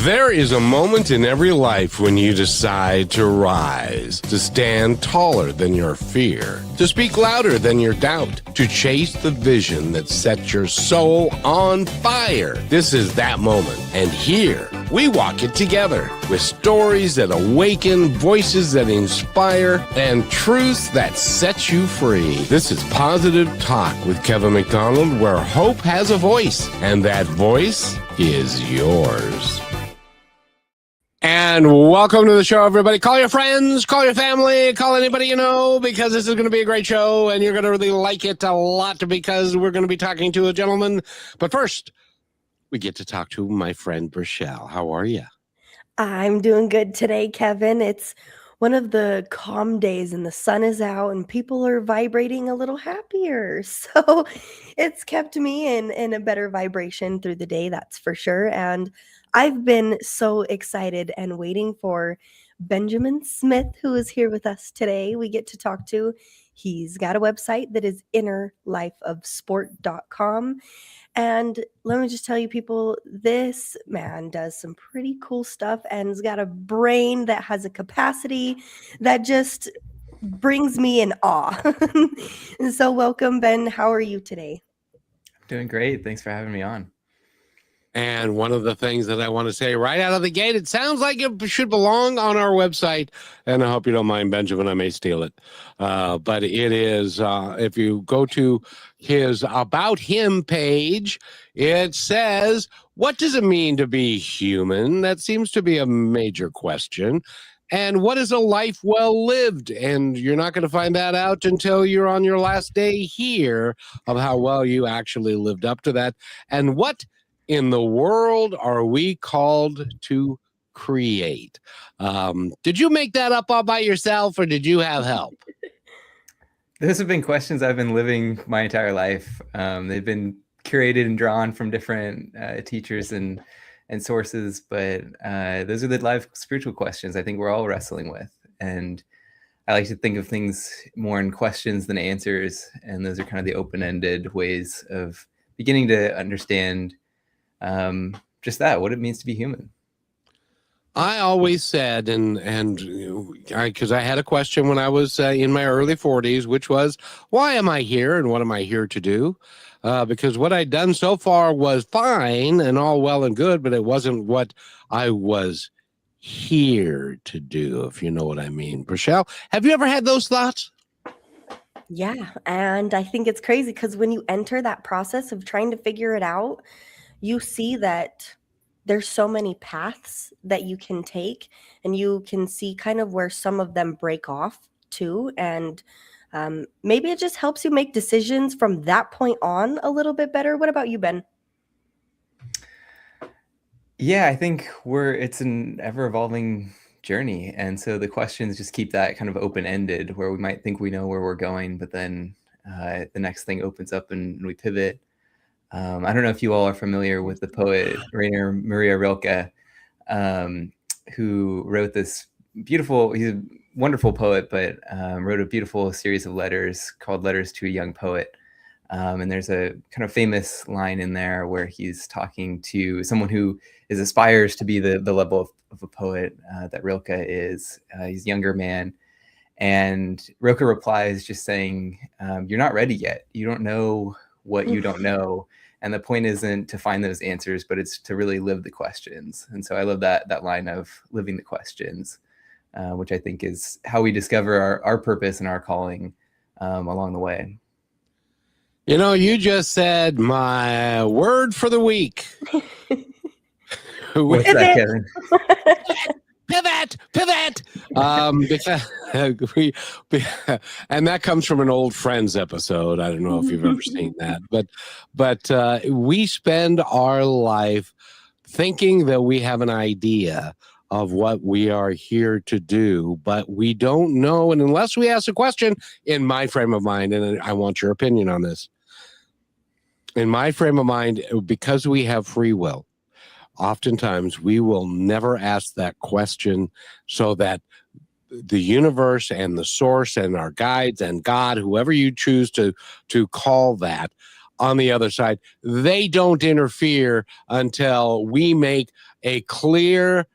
There is a moment in every life when you decide to rise, to stand taller than your fear, to speak louder than your doubt, to chase the vision that sets your soul on fire. This is that moment. And here, we walk it together with stories that awaken, voices that inspire, and truths that set you free. This is Positive Talk with Kevin McDonald, where hope has a voice, and that voice is yours. And welcome to the show, everybody. Call your friends, call your family, call anybody you know, because this is going to be a great show, and you're going to really like it a lot because we're going to be talking to a gentleman. But first, we get to talk to my friend, Rochelle. How are you? I'm doing good today, Kevin. It's one of the calm days and the sun is out and people are vibrating a little happier. So it's kept me in a better vibration through the day, that's for sure. And I've been so excited and waiting for Benjamin Smith, who is here with us today. We get to talk to. He's got a website that is innerlifeofsport.com. And let me just tell you, people, this man does some pretty cool stuff and has got a brain that has a capacity that just brings me in awe. And so welcome, Ben. How are you today? Doing great. Thanks for having me on. And one of the things that I want to say right out of the gate, it sounds like it should belong on our website. And I hope you don't mind, Benjamin, I may steal it. But it is, if you go to his About Him page, it says, what does it mean to be human? That seems to be a major question. And what is a life well lived? And you're not going to find that out until you're on your last day here of how well you actually lived up to that. And what in the world are we called to create? Did you make that up all by yourself, or did you have help? Those have been questions I've been living my entire life. They've been curated and drawn from different teachers and sources, but those are the life spiritual questions I think we're all wrestling with. And I like to think of things more in questions than answers. And those are kind of the open-ended ways of beginning to understand just that, what it means to be human. I always said, because I had a question when I was in my early 40s, which was, why am I here and what am I here to do? Because what I'd done so far was fine and all well and good, but it wasn't what I was here to do, if you know what I mean. Rochelle, have you ever had those thoughts? Yeah, and I think it's crazy because when you enter that process of trying to figure it out, you see that there's so many paths that you can take, and you can see kind of where some of them break off too. And maybe it just helps you make decisions from that point on a little bit better. What about you, Ben? Yeah, I think it's an ever-evolving journey. And so the questions just keep that kind of open-ended, where we might think we know where we're going, but then the next thing opens up and we pivot. I don't know if you all are familiar with the poet Rainer Maria Rilke, who wrote this beautiful, he's a wonderful poet, but wrote a beautiful series of letters called Letters to a Young Poet. And there's a kind of famous line in there where he's talking to someone who aspires to be the level of a poet that Rilke is. He's a younger man. And Rilke replies just saying, you're not ready yet. You don't know what you don't know. And the point isn't to find those answers, but it's to really live the questions. And so I love that line of living the questions, which I think is how we discover our purpose and our calling along the way. You know, you just said my word for the week. What's that, Kevin? Pivot. And that comes from an old Friends episode. I don't know if you've ever seen that, but we spend our life thinking that we have an idea of what we are here to do, but we don't know. And unless we ask a question, in my frame of mind, and I want your opinion on this, in my frame of mind, because we have free will, oftentimes we will never ask that question so that the universe and the source and our guides and God, whoever you choose to call that, on the other side, they don't interfere until we make a clear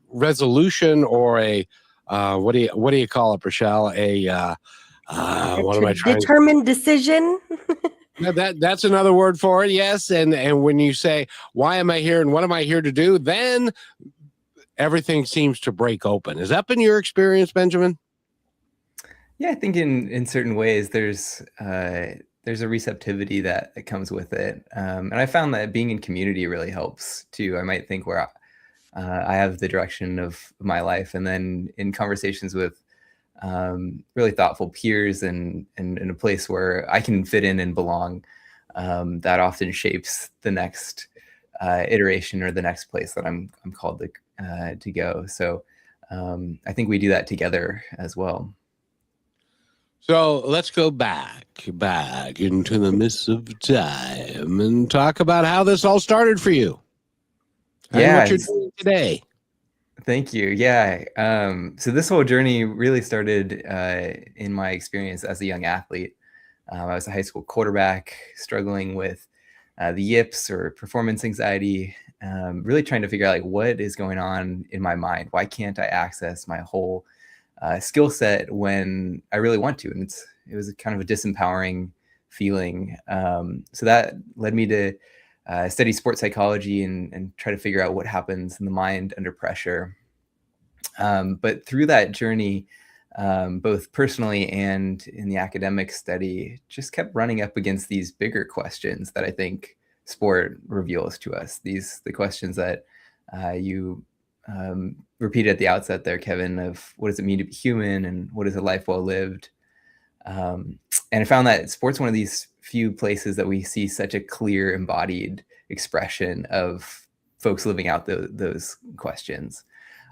resolution, or a what do you call it, Rochelle? What am I trying? Determined decision. No, that's another word for it. Yes, and when you say, "Why am I here?" and "What am I here to do?" then everything seems to break open. Has that been your experience, Benjamin? Yeah, I think in certain ways there's a receptivity that comes with it, and I found that being in community really helps too. I might think where I have the direction of my life, and then in conversations with really thoughtful peers, and in a place where I can fit in and belong, that often shapes the next iteration or the next place that I'm called to go. So I think we do that together as well. So let's go back into the mists of time and talk about how this all started for you and what you're doing today. Thank you. Yeah. So this whole journey really started in my experience as a young athlete. I was a high school quarterback, struggling with the yips or performance anxiety, really trying to figure out like what is going on in my mind. Why can't I access my whole skill set when I really want to? And it was kind of a disempowering feeling. So that led me to study sports psychology and try to figure out what happens in the mind under pressure. But through that journey, both personally and in the academic study, just kept running up against these bigger questions that I think sport reveals to us. The questions that you repeated at the outset there, Kevin, of what does it mean to be human, and what is a life well lived? And I found that sport's one of these few places that we see such a clear embodied expression of folks living out those questions.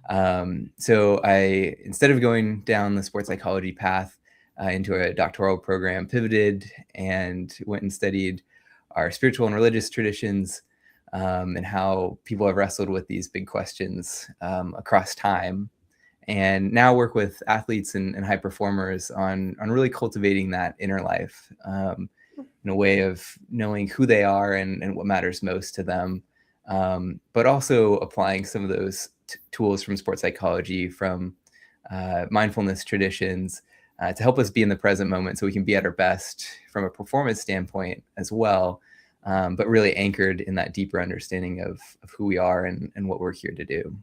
So I, instead of going down the sports psychology path into a doctoral program, pivoted and went and studied our spiritual and religious traditions, and how people have wrestled with these big questions across time. And now work with athletes and high performers on really cultivating that inner life, in a way of knowing who they are and what matters most to them, but also applying some of those tools from sports psychology, from mindfulness traditions, to help us be in the present moment so we can be at our best from a performance standpoint as well, but really anchored in that deeper understanding of who we are and what we're here to do.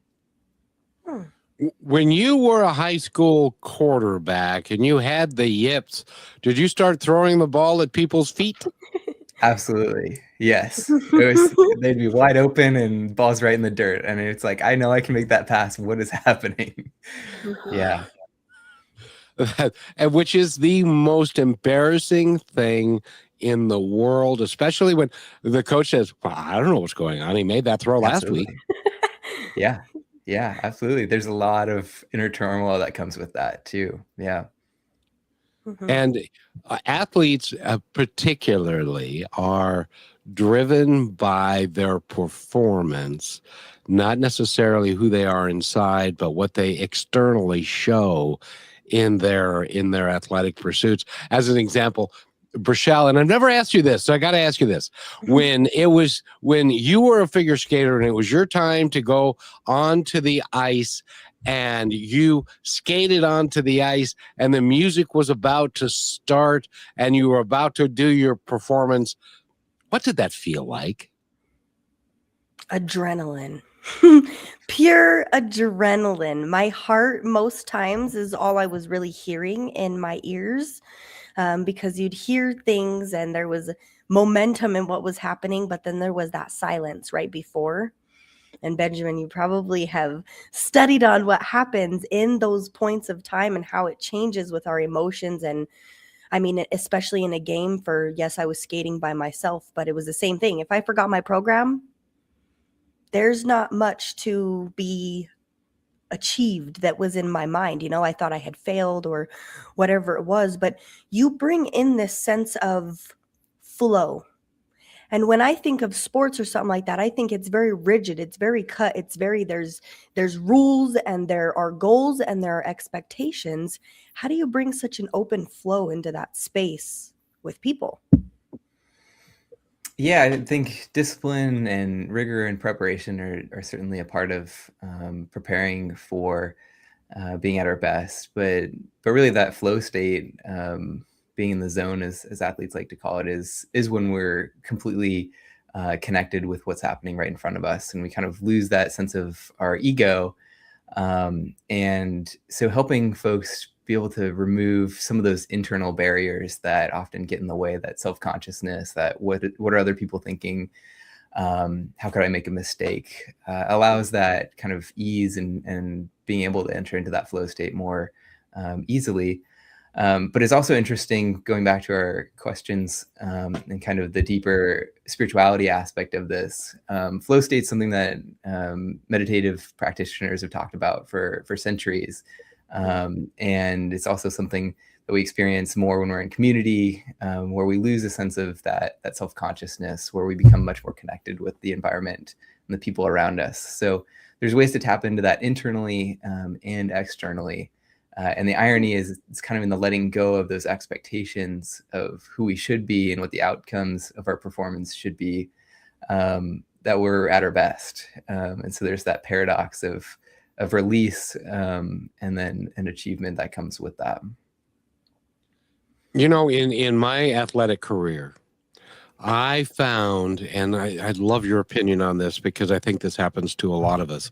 When you were a high school quarterback and you had the yips, did you start throwing the ball at people's feet? Absolutely. Yes. They'd be wide open and balls right in the dirt. And it's like, I know I can make that pass. What is happening? Yeah. And which is the most embarrassing thing in the world, especially when the coach says, well, I don't know what's going on. He made that throw last week. Yeah. Yeah, absolutely. There's a lot of inner turmoil that comes with that too. Yeah. And athletes particularly are driven by their performance, not necessarily who they are inside, but what they externally show in their athletic pursuits. As an example, Brachelle, and I've never asked you this, so I got to ask you this. When you were a figure skater and it was your time to go onto the ice, and you skated onto the ice and the music was about to start and you were about to do your performance, what did that feel like? Adrenaline. Pure adrenaline. My heart most times is all I was really hearing in my ears, because you'd hear things and there was momentum in what was happening, but then there was that silence right before. And Benjamin, you probably have studied on what happens in those points of time and how it changes with our emotions. And I mean, especially in a game yes, I was skating by myself, but it was the same thing. If I forgot my program, there's not much to be achieved that was in my mind. I thought I had failed or whatever it was, but you bring in this sense of flow. And when I think of sports or something like that, I think it's very rigid. It's very cut. It's very, there's rules and there are goals and there are expectations. How do you bring such an open flow into that space with people? Yeah, I think discipline and rigor and preparation are certainly a part of preparing for being at our best. But really, that flow state, being in the zone, as athletes like to call it, is when we're completely connected with what's happening right in front of us, and we kind of lose that sense of our ego. And so, helping folks be able to remove some of those internal barriers that often get in the way, that self-consciousness, that what are other people thinking, how could I make a mistake, allows that kind of ease and being able to enter into that flow state more easily. But it's also interesting, going back to our questions, and kind of the deeper spirituality aspect of this. Flow state is something that meditative practitioners have talked about for centuries. And it's also something that we experience more when we're in community, where we lose a sense of that self-consciousness, where we become much more connected with the environment and the people around us. So there's ways to tap into that internally and externally. And the irony is, it's kind of in the letting go of those expectations of who we should be and what the outcomes of our performance should be, that we're at our best. And so there's that paradox of release, and then an achievement that comes with that. You know, in my athletic career, I found, and I'd love your opinion on this because I think this happens to a lot of us.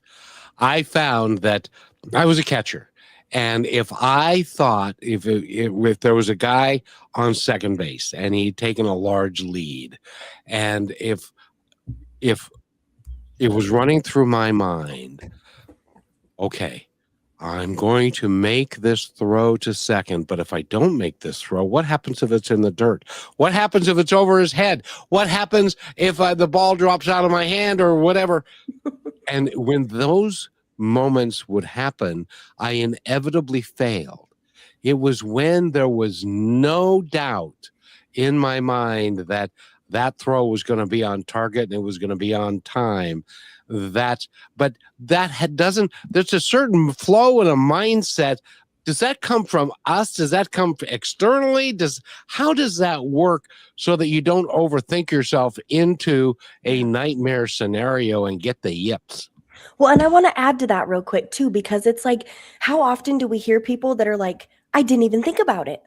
I found that I was a catcher. And if I thought if there was a guy on second base and he'd taken a large lead, and if it was running through my mind, okay, I'm going to make this throw to second, but if I don't make this throw, what happens if it's in the dirt? What happens if it's over his head? What happens if the ball drops out of my hand or whatever? And when those moments would happen, I inevitably failed. It was when there was no doubt in my mind that that throw was going to be on target and it was going to be on time. There's a certain flow and a mindset. Does that come from us? Does that come externally? How does that work so that you don't overthink yourself into a nightmare scenario and get the yips? Well, and I want to add to that real quick too, because it's like, how often do we hear people that are like, I didn't even think about it.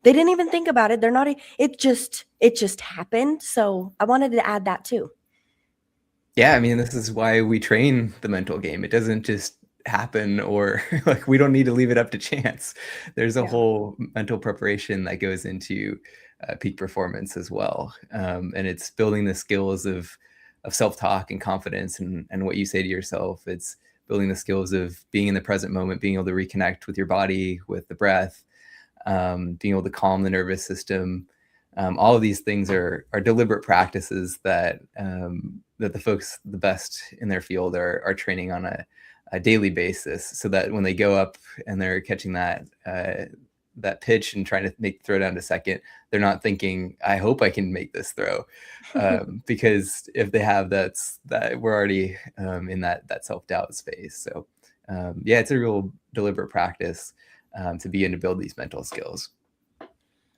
They didn't even think about it. They're not, it just happened. So I wanted to add that too. Yeah, I mean, this is why we train the mental game. It doesn't just happen, or like, we don't need to leave it up to chance. There's a whole mental preparation that goes into peak performance as well. And it's building the skills of self-talk and confidence, and what you say to yourself. It's building the skills of being in the present moment, being able to reconnect with your body, with the breath, being able to calm the nervous system. All of these things are deliberate practices that that the folks the best in their field are training on a daily basis, so that when they go up and they're catching that pitch and trying to make the throw down to second, they're not thinking, I hope I can make this throw, because if they have that we're already in that self-doubt space. So yeah, it's a real deliberate practice to begin to build these mental skills.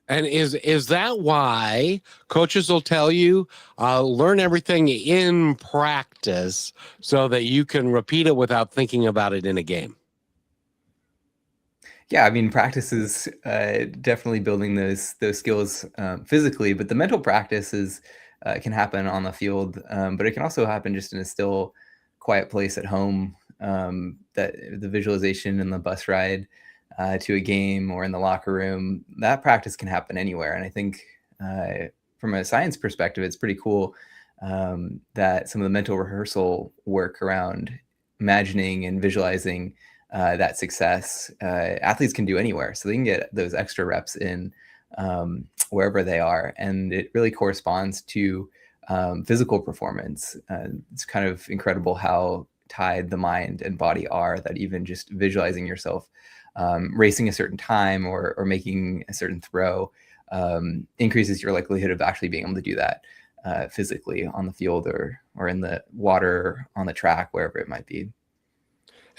And is that why coaches will tell you, learn everything in practice so that you can repeat it without thinking about it in a game? Yeah, I mean, practice is definitely building those skills physically, but the mental practice can happen on the field, but it can also happen just in a still, quiet place at home. That the visualization in the bus ride to a game, or in the locker room, that practice can happen anywhere. And I think from a science perspective, it's pretty cool that some of the mental rehearsal work around imagining and visualizing that success, athletes can do anywhere. So they can get those extra reps in wherever they are. And it really corresponds to physical performance. It's kind of incredible how tied the mind and body are, that even just visualizing yourself racing a certain time, or making a certain throw, increases your likelihood of actually being able to do that physically on the field, or in the water, on the track, wherever it might be.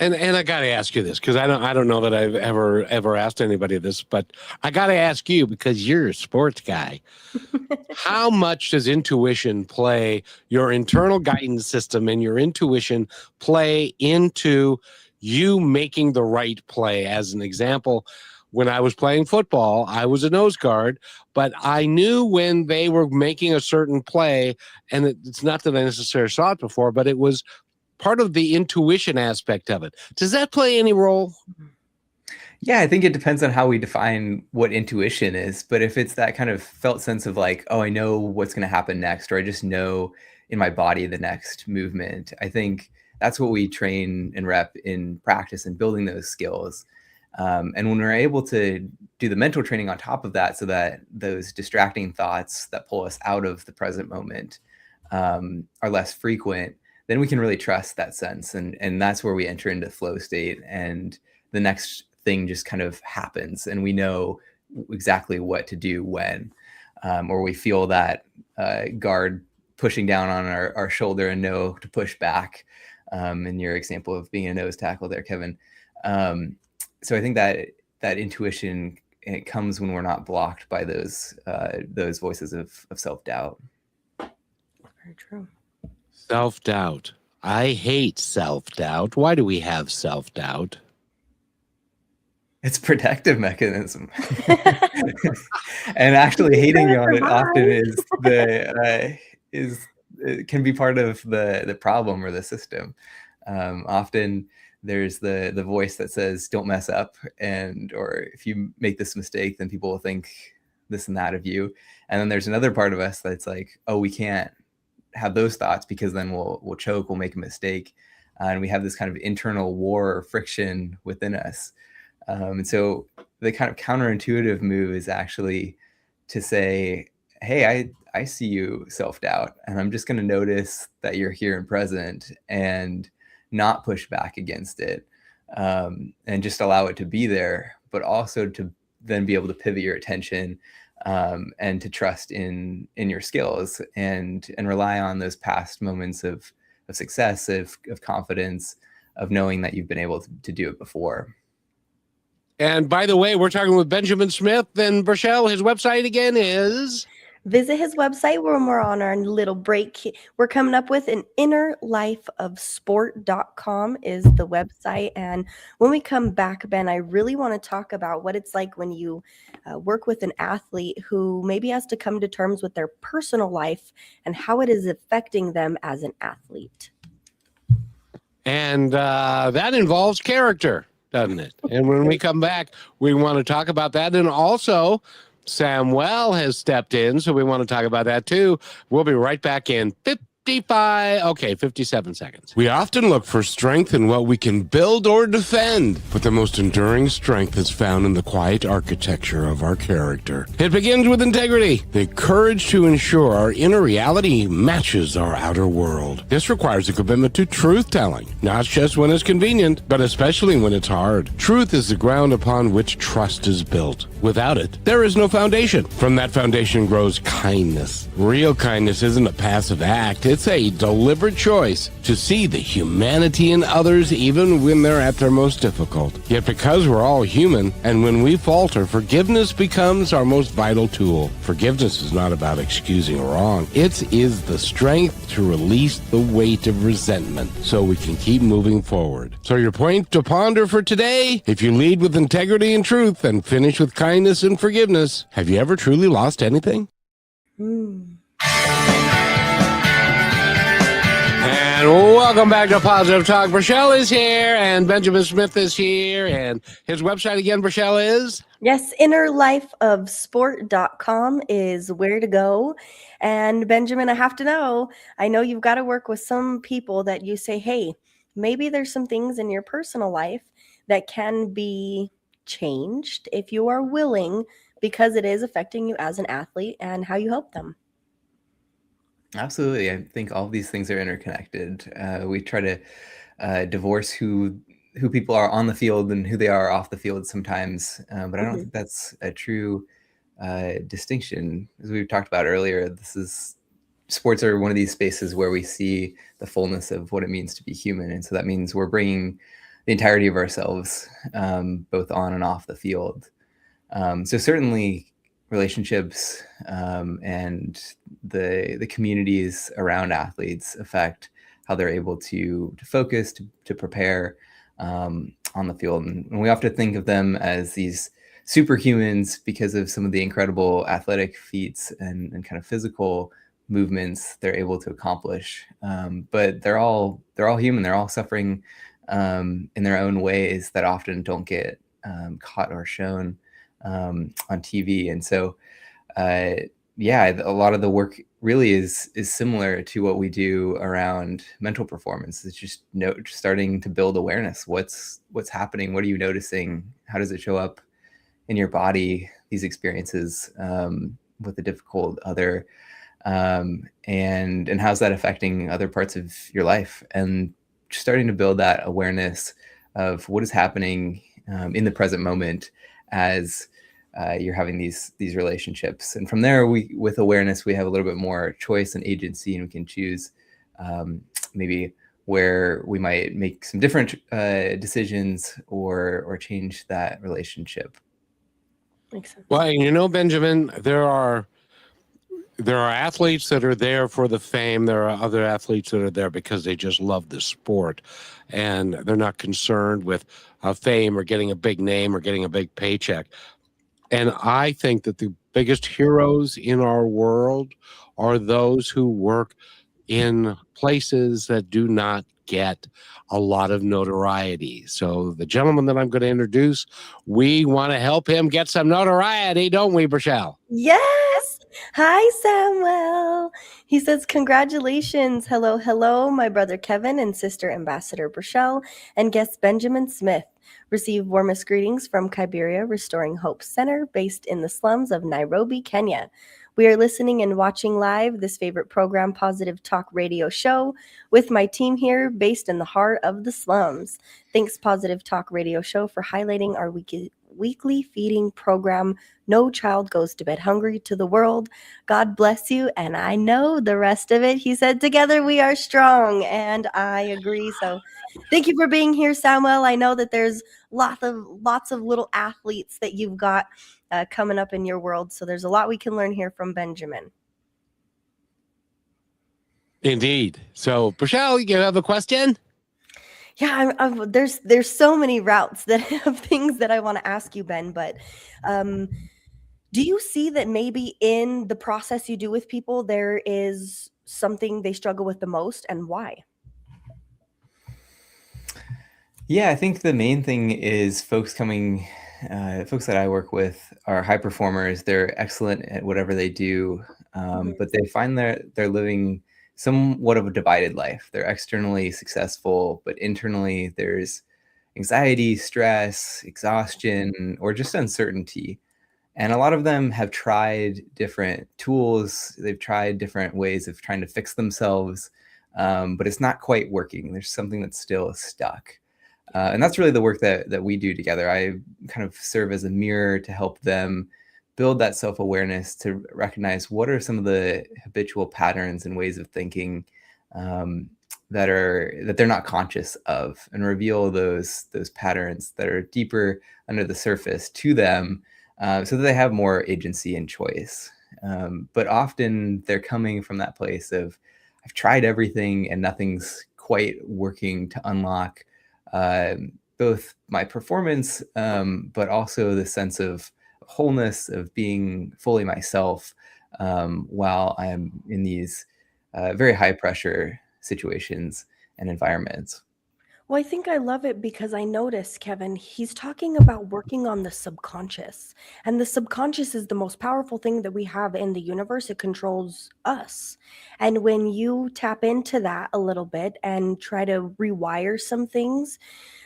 And I got to ask you this, because I don't know that I've ever asked anybody this, but I got to ask you, because you're a sports guy. How much does intuition play, your internal guidance system and your intuition play into you making the right play? As an example, when I was playing football, I was a nose guard, but I knew when they were making a certain play, and it's not that I necessarily saw it before, but it was part of the intuition aspect of it. Does that play any role? Yeah, I think it depends on how we define what intuition is. But if it's that kind of felt sense of like, oh, I know what's going to happen next, or I just know in my body the next movement, I think that's what we train and rep in practice and building those skills. And when we're able to do the mental training on top of that, so that those distracting thoughts that pull us out of the present moment are less frequent, then we can really trust that sense. And that's where we enter into flow state, and the next thing just kind of happens, and we know exactly what to do when, or we feel that guard pushing down on our shoulder and know to push back, in your example of being a nose tackle there, Kevin. So I think that intuition, it comes when we're not blocked by those voices of self-doubt. Very true. Self-doubt. I hate self-doubt. Why do we have self-doubt? It's a protective mechanism. And actually hating on it often it can be part of the problem or the system. Often there's the voice that says, don't mess up, or if you make this mistake, then people will think this and that of you. And then there's another part of us that's like, oh, we can't have those thoughts, because then we'll choke, we'll make a mistake. And we have this kind of internal war or friction within us. And so the kind of counterintuitive move is actually to say, hey, I see you self-doubt, and I'm just going to notice that you're here and present and not push back against it, and just allow it to be there, but also to then be able to pivot your attention, and to trust in your skills, and rely on those past moments of success, of confidence, of knowing that you've been able to do it before. And by the way, we're talking with Benjamin Smith and Burchell. His website again is? Visit his website when we're on our little break. We're coming up with an innerlifeofsport.com is the website. And when we come back, Ben, I really want to talk about what it's like when you work with an athlete who maybe has to come to terms with their personal life and how it is affecting them as an athlete. And that involves character, doesn't it? And when we come back, we want to talk about that. And also, Samuel has stepped in, so we want to talk about that too. We'll be right back in 57 seconds. We often look for strength in what we can build or defend, but the most enduring strength is found in the quiet architecture of our character. It begins with integrity, the courage to ensure our inner reality matches our outer world. This requires a commitment to truth-telling, not just when it's convenient, but especially when it's hard. Truth is the ground upon which trust is built. Without it, there is no foundation. From that foundation grows kindness. Real kindness isn't a passive act. It's a deliberate choice to see the humanity in others even when they're at their most difficult. Yet because we're all human, and when we falter, forgiveness becomes our most vital tool. Forgiveness is not about excusing wrong. It is the strength to release the weight of resentment so we can keep moving forward. So your point to ponder for today: if you lead with integrity and truth and finish with kindness and forgiveness, have you ever truly lost anything? And welcome back to Positive Talk. Burchell is here, and Benjamin Smith is here, and his website again, Burchell, is? Yes, innerlifeofsport.com is where to go. And Benjamin, I have to know, I know you've got to work with some people that you say, hey, maybe there's some things in your personal life that can be changed if you are willing, because it is affecting you as an athlete, and how you help them. Absolutely. I think all of these things are interconnected. We try to divorce who people are on the field and who they are off the field sometimes, but I don't think that's a true distinction. As we talked about earlier, sports are one of these spaces where we see the fullness of what it means to be human, and so that means we're bringing the entirety of ourselves, both on and off the field. So certainly relationships and the communities around athletes affect how they're able to focus, to prepare on the field. And we often think of them as these superhumans because of some of the incredible athletic feats and kind of physical movements they're able to accomplish. But they're all human. They're all suffering in their own ways that often don't get caught or shown on TV. And so, yeah, a lot of the work really is similar to what we do around mental performance. It's just starting to build awareness. What's happening? What are you noticing? How does it show up in your body? These experiences with a difficult other, and how's that affecting other parts of your life? And starting to build that awareness of what is happening in the present moment as you're having these relationships. And from there, with awareness, we have a little bit more choice and agency, and we can choose maybe where we might make some different decisions or change that relationship. Makes sense. Well, Benjamin, there are athletes that are there for the fame. There are other athletes that are there because they just love the sport, and they're not concerned with fame or getting a big name or getting a big paycheck. And I think that the biggest heroes in our world are those who work in places that do not get a lot of notoriety. So the gentleman that I'm going to introduce, we want to help him get some notoriety, don't we, Rochelle? Yes. Hi, Samuel. He says, congratulations. Hello, hello, my brother Kevin and sister Ambassador Burchell and guest Benjamin Smith. Receive warmest greetings from Kaibiria Restoring Hope Center, based in the slums of Nairobi, Kenya. We are listening and watching live this favorite program, Positive Talk Radio Show, with my team here based in the heart of the slums. Thanks, Positive Talk Radio Show, for highlighting our weekly feeding program, No Child Goes to Bed Hungry to the World. God bless you, and I know the rest of it. He said, together we are strong, and I agree. So thank you for being here, Samuel. I know that there's lots of little athletes that you've got coming up in your world, so there's a lot we can learn here from Benjamin. Indeed. So, Rochelle, you have a question? Yeah, there's so many routes of things that I want to ask you, Ben, but do you see that maybe in the process you do with people, there is something they struggle with the most, and why? Yeah, I think the main thing is folks that I work with are high performers. They're excellent at whatever they do, but they find they're living somewhat of a divided life. They're externally successful, but internally there's anxiety, stress, exhaustion, or just uncertainty. And a lot of them have tried different tools. They've tried different ways of trying to fix themselves, but it's not quite working. There's something that's still stuck. And that's really the work that we do together. I kind of serve as a mirror to help them build that self-awareness, to recognize what are some of the habitual patterns and ways of thinking that they're not conscious of, and reveal those patterns that are deeper under the surface to them, so that they have more agency and choice. But often they're coming from that place of, I've tried everything and nothing's quite working to unlock both my performance, but also the sense of wholeness, of being fully myself, while I'm in these very high pressure situations and environments. Well, I think I love it because I notice, Kevin, he's talking about working on the subconscious. And the subconscious is the most powerful thing that we have in the universe. It controls us. And when you tap into that a little bit and try to rewire some things,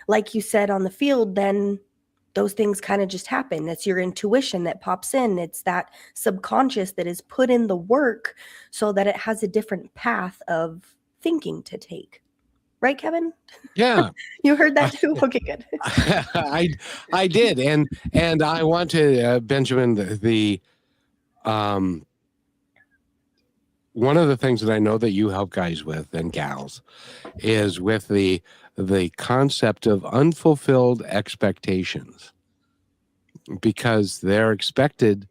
like you said on the field, then those things kind of just happen. It's your intuition that pops in. It's that subconscious that is put in the work so that it has a different path of thinking to take. Right, Kevin? Yeah. You heard that too? Okay, good. I did. And I want to, Benjamin, one of the things that I know that you help guys with and gals is with the concept of unfulfilled expectations, because they're expected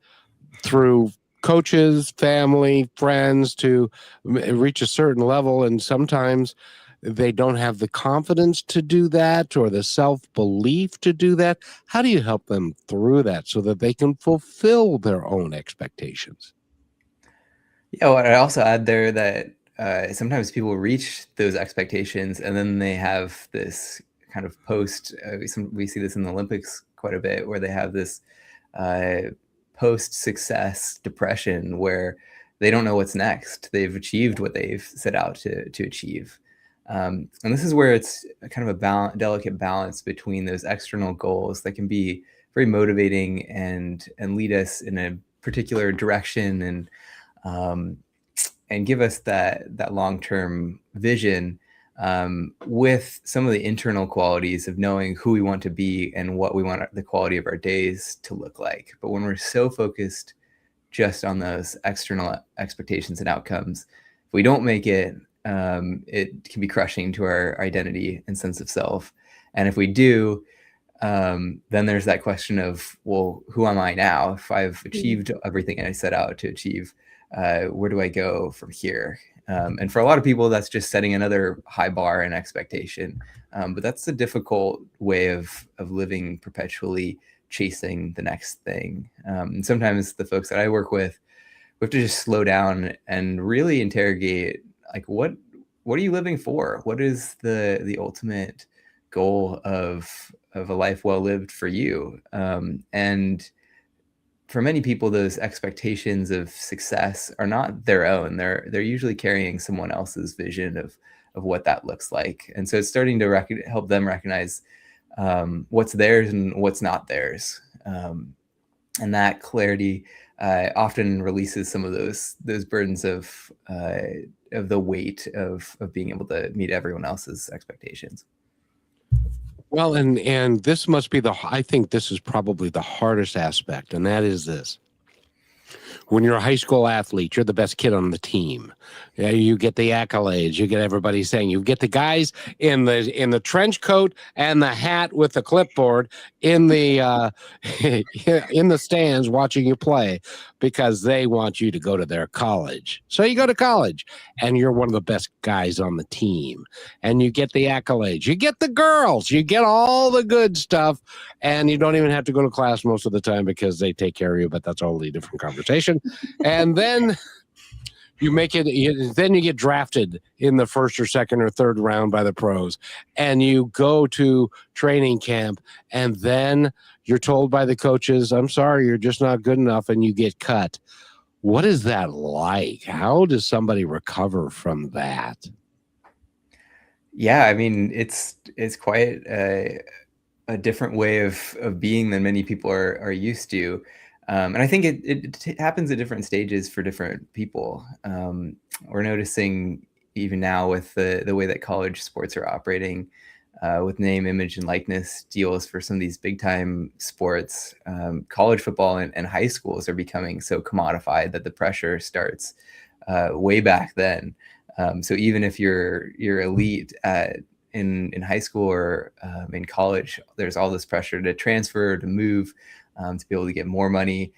through coaches, family, friends to reach a certain level, and sometimes they don't have the confidence to do that or the self-belief to do that. How do you help them through that so that they can fulfill their own expectations? Yeah, well, I also add there that sometimes people reach those expectations and then they have this kind of we see this in the Olympics quite a bit, where they have this uh, post-success depression where they don't know what's next. They've achieved what they've set out to achieve. And this is where it's a kind of a delicate balance between those external goals that can be very motivating and lead us in a particular direction um, and give us that long-term vision, with some of the internal qualities of knowing who we want to be and what we want the quality of our days to look like. But when we're so focused just on those external expectations and outcomes, if we don't make it, it can be crushing to our identity and sense of self. And if we do, then there's that question of, well, who am I now? If I've achieved everything I set out to achieve, where do I go from here? And for a lot of people, that's just setting another high bar and expectation. But that's a difficult way of living, perpetually chasing the next thing. And sometimes the folks that I work with, we have to just slow down and really interrogate, like, what are you living for? What is the ultimate goal of a life well lived for you? And for many people, those expectations of success are not their own. They're usually carrying someone else's vision of what that looks like. And so it's starting to help them recognize what's theirs and what's not theirs. And that clarity often releases some of those burdens of the weight of being able to meet everyone else's expectations. Well, and this must be I think this is probably the hardest aspect, and that is this. When you're a high school athlete, you're the best kid on the team. Yeah, you get the accolades. You get everybody saying. You get the guys in the trench coat and the hat with the clipboard in the in the stands watching you play, because they want you to go to their college. So you go to college, and you're one of the best guys on the team, and you get the accolades. You get the girls. You get all the good stuff, and you don't even have to go to class most of the time because they take care of you. But that's a totally different conversation. And then you then you get drafted in the first or second or third round by the pros, and you go to training camp, and then you're told by the coaches, I'm sorry, you're just not good enough, and you get cut. What is that like? How does somebody recover from that? Yeah, I mean, it's quite a different way of being than many people are used to. And I think it happens at different stages for different people. We're noticing even now with the way that college sports are operating, with name, image, and likeness deals for some of these big time sports. College football and high schools are becoming so commodified that the pressure starts way back then. So even if you're elite in high school or in college, there's all this pressure to transfer, to move, to be able to get more money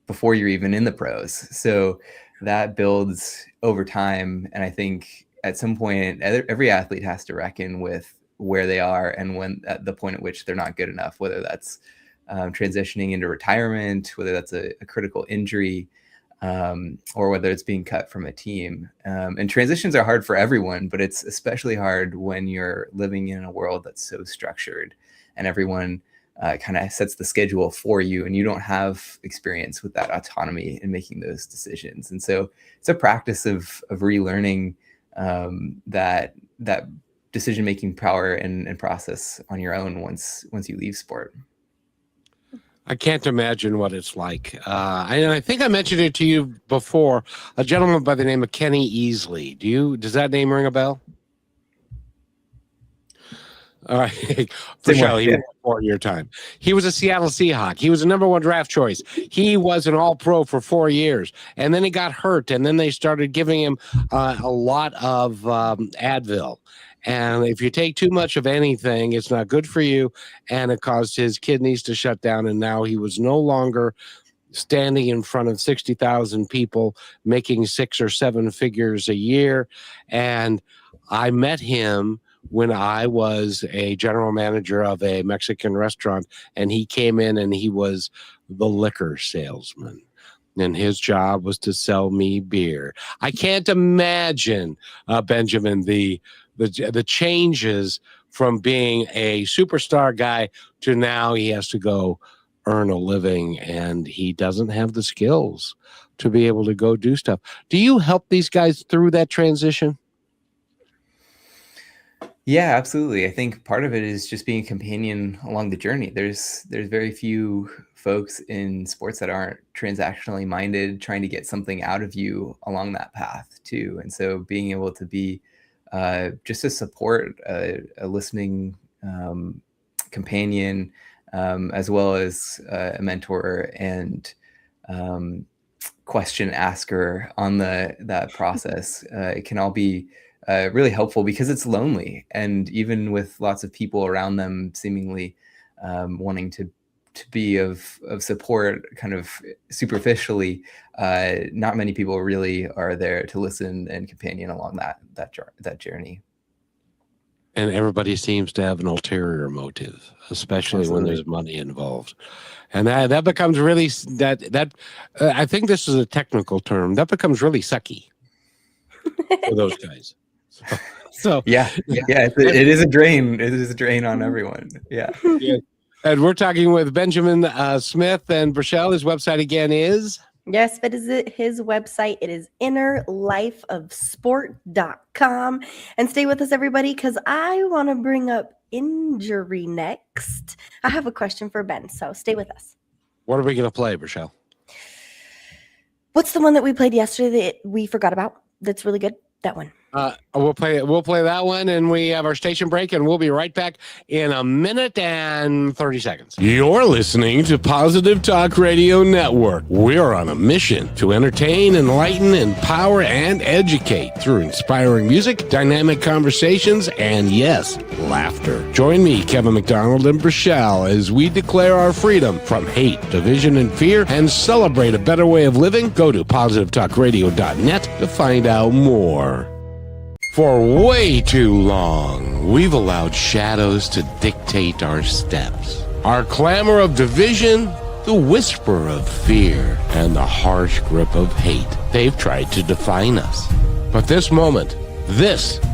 before you're even in the pros. So that builds over time. And I think at some point, every athlete has to reckon with where they are and when at the point at which they're not good enough, whether that's transitioning into retirement, whether that's a critical injury, or whether it's being cut from a team. And transitions are hard for everyone, but it's especially hard when you're living in a world that's so structured and everyone kind of sets the schedule for you, and you don't have experience with that autonomy in making those decisions. And so it's a practice of relearning that decision-making power and process on your own once you leave sport. I can't imagine what it's like. I think I mentioned it to you before. A gentleman by the name of Kenny Easley. Does that name ring a bell? All right. Same Michelle, way, he yeah. was before your time. He was a Seattle Seahawk. He was a number one draft choice. He was an all-pro for 4 years. And then he got hurt. And then they started giving him a lot of Advil. And if you take too much of anything, it's not good for you. And it caused his kidneys to shut down. And now he was no longer standing in front of 60,000 people, making 6 or 7 figures a year. And I met him when I was a general manager of a Mexican restaurant, and he came in and he was the liquor salesman. And his job was to sell me beer. I can't imagine, Benjamin, the changes from being a superstar guy to now he has to go earn a living, and he doesn't have the skills to be able to go do stuff. Do you help these guys through that transition? Yeah, absolutely. I think part of it is just being a companion along the journey. There's very few folks in sports that aren't transactionally minded, trying to get something out of you along that path too. And so being able to be just a support, a listening companion, as well as a mentor and question asker on that process, it can all be really helpful because it's lonely, and even with lots of people around them seemingly wanting to be of support kind of superficially, not many people really are there to listen and companion along that journey. And everybody seems to have an ulterior motive, especially Absolutely. when there's money involved. And that becomes really I think this is a technical term, that becomes really sucky for those guys. So yeah, it is a drain. It is a drain on everyone. Yeah. And we're talking with Benjamin Smith, and Rochelle. His website again is? Yes, but is it his website? It is innerlifeofsport.com. And stay with us, everybody, because I want to bring up injury next. I have a question for Ben, so stay with us. What are we going to play, Rochelle? What's the one that we played yesterday that we forgot about that's really good? That one. We'll play that one, and we have our station break, and we'll be right back in a minute and 30 seconds. You're listening to Positive Talk Radio Network. We're on a mission to entertain, enlighten, empower, and educate through inspiring music, dynamic conversations, and yes, laughter. Join me, Kevin McDonald, and Rochelle as we declare our freedom from hate, division, and fear, and celebrate a better way of living. Go to positivetalkradio.net to find out more. For way too long, we've allowed shadows to dictate our steps. Our clamor of division, the whisper of fear, and the harsh grip of hate. They've tried to define us. But this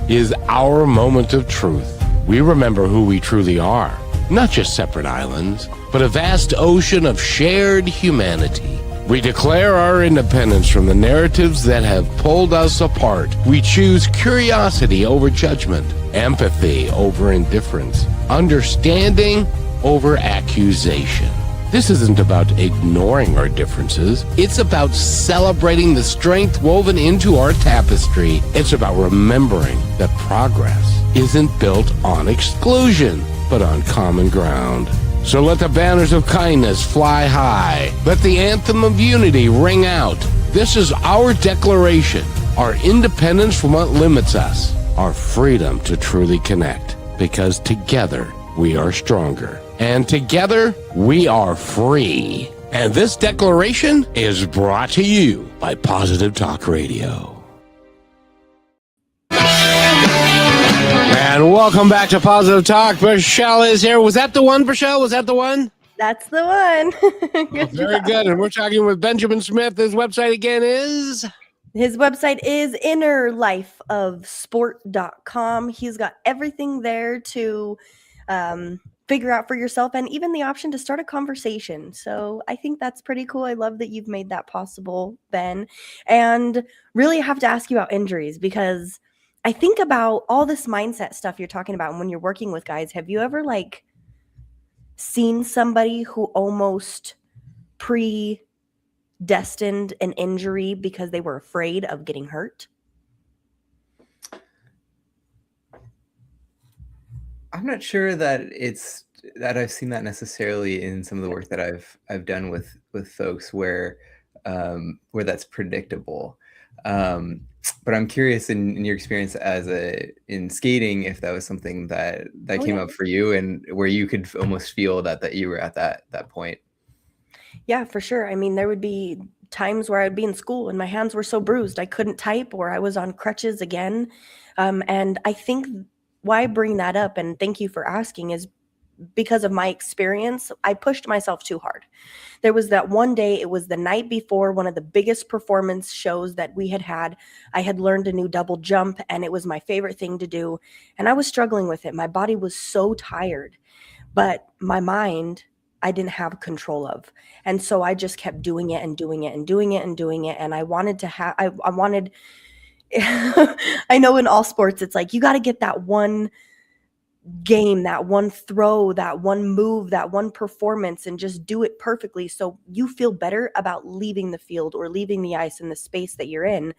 is our moment of truth. We remember who we truly are. Not just separate islands, but a vast ocean of shared humanity. We declare our independence from the narratives that have pulled us apart. We choose curiosity over judgment, empathy over indifference, understanding over accusation. This isn't about ignoring our differences. It's about celebrating the strength woven into our tapestry. It's about remembering that progress isn't built on exclusion, but on common ground. So let the banners of kindness fly high. Let the anthem of unity ring out. This is our declaration, our independence from what limits us, our freedom to truly connect. Because together we are stronger. And together we are free. And this declaration is brought to you by Positive Talk Radio. And welcome back to Positive Talk. Rochelle is here. Was that the one, Rochelle? Was that the one? That's the one. Very good. And we're talking with Benjamin Smith. His website again is? His website is innerlifeofsport.com. He's got everything there to figure out for yourself, and even the option to start a conversation. So I think that's pretty cool. I love that you've made that possible, Ben. And really have to ask you about injuries, because I think about all this mindset stuff you're talking about. And when you're working with guys, have you ever seen somebody who almost predestined an injury because they were afraid of getting hurt? I'm not sure that I've seen that necessarily in some of the work that I've done with folks where that's predictable. But I'm curious in your experience in skating, if that was something that Oh came yeah. up for you and where you could almost feel that you were at that point. Yeah, for sure. I mean, there would be times where I'd be in school and my hands were so bruised I couldn't type, or I was on crutches again. And I think why I bring that up, and thank you for asking, is because of my experience. I pushed myself too hard. There was that one day, it was the night before one of the biggest performance shows that we had had. I had learned a new double jump and it was my favorite thing to do. And I was struggling with it. My body was so tired, but my mind, I didn't have control of. And so I just kept doing it and doing it and doing it and doing it. And I wanted to have, I wanted, I know in all sports, it's like, you got to get that one game, that one throw, that one move, that one performance, and just do it perfectly so you feel better about leaving the field or leaving the ice in the space that you're in.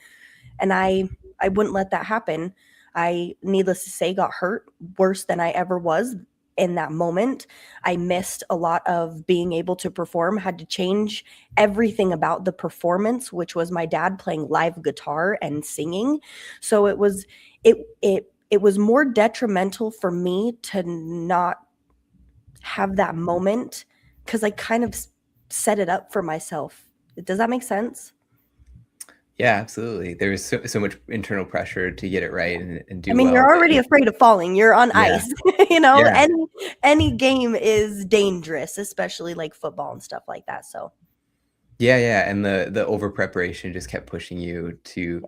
And I wouldn't let that happen. I, needless to say, got hurt worse than I ever was in that moment. I missed a lot of being able to perform, had to change everything about the performance, which was my dad playing live guitar and singing. So it was more detrimental for me to not have that moment because I kind of set it up for myself. Does that make sense? Yeah, absolutely. There's so much internal pressure to get it right and do I mean, well. you're already afraid of falling. You're on Yeah, ice. You know, yeah, any game is dangerous, especially like football and stuff like that. So yeah. And the over preparation just kept pushing you to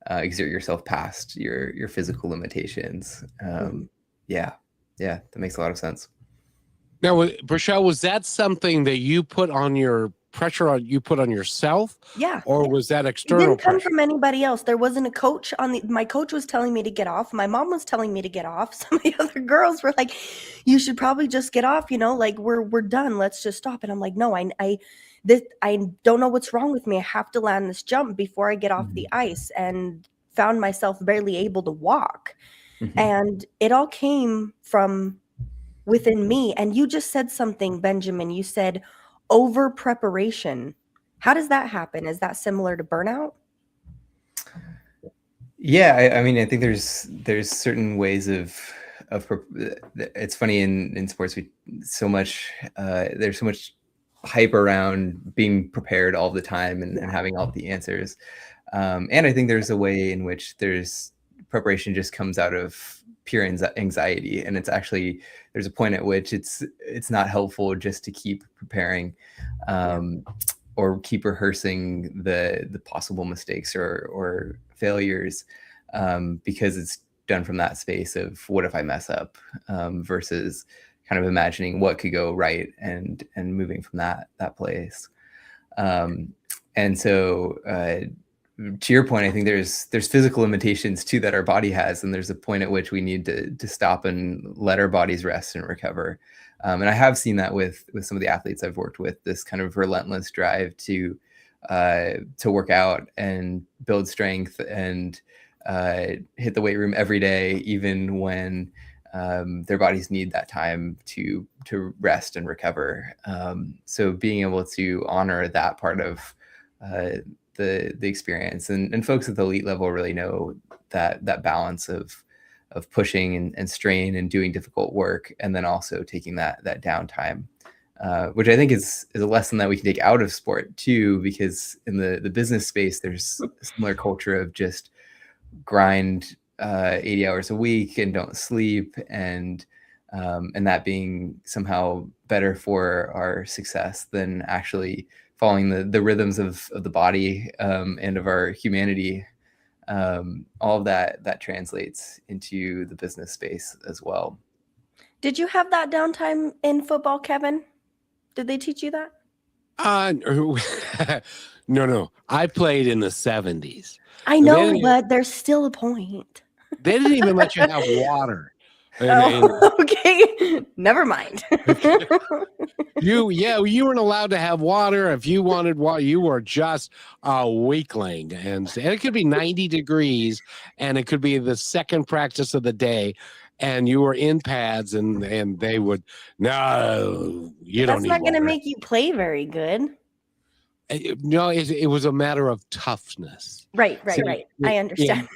exert yourself past your physical limitations. mhm. Yeah, yeah, that makes a lot of sense. Now, Rochelle, was that something that you put on your pressure on you put on yourself, Yeah. or was that It external didn't come pressure? from anybody else. There wasn't a coach my coach was telling me to get off. My mom was telling me to get off. Some of the other girls were like, you should probably just get off, like we're done. Let's just stop. And I'm like, no, I don't know what's wrong with me. I have to land this jump before I get off the Mhm, ice, and found myself barely able to walk. mhm. And it all came from within me. And you just said something, Benjamin. You said over preparation. How does that happen? Is that similar to burnout? Yeah, I mean, I think there's certain ways it's funny in sports there's so much hype around being prepared all the time and having all the answers. And I think there's a way in which there's preparation just comes out of pure anxiety, and there's a point at which it's not helpful just to keep preparing. Yeah. Um, or keep rehearsing the possible mistakes or failures, because it's done from that space of what if I mess up, versus kind of imagining what could go right and moving from that place. And so to your point, I think there's physical limitations too that our body has, and there's a point at which we need to stop and let our bodies rest and recover. And I have seen that with some of the athletes I've worked with, this kind of relentless drive to work out and build strength and hit the weight room every day, even when their bodies need that time to rest and recover. So being able to honor that part of the experience, and folks at the elite level really know that balance of pushing and strain and doing difficult work, and then also taking that downtime, which I think is a lesson that we can take out of sport too, because in the business space, there's a similar culture of just grind 80 hours a week and don't sleep, and that being somehow better for our success than actually following the rhythms of the body, and of our humanity. All of that translates into the business space as well. Did you have that downtime in football, Kevin? Did they teach you that? No. I played in the 70s. I They know, didn't, but there's still a point. they didn't even let you have water. And Oh, okay. Never mind. you weren't allowed to have water. If you wanted water, you were just a weakling. And it could be 90 degrees, and it could be the second practice of the day. and you were in pads, and they would, no, you don't That's need not going to water. make you play very good. No, it was a matter of toughness. Right. See, I understand.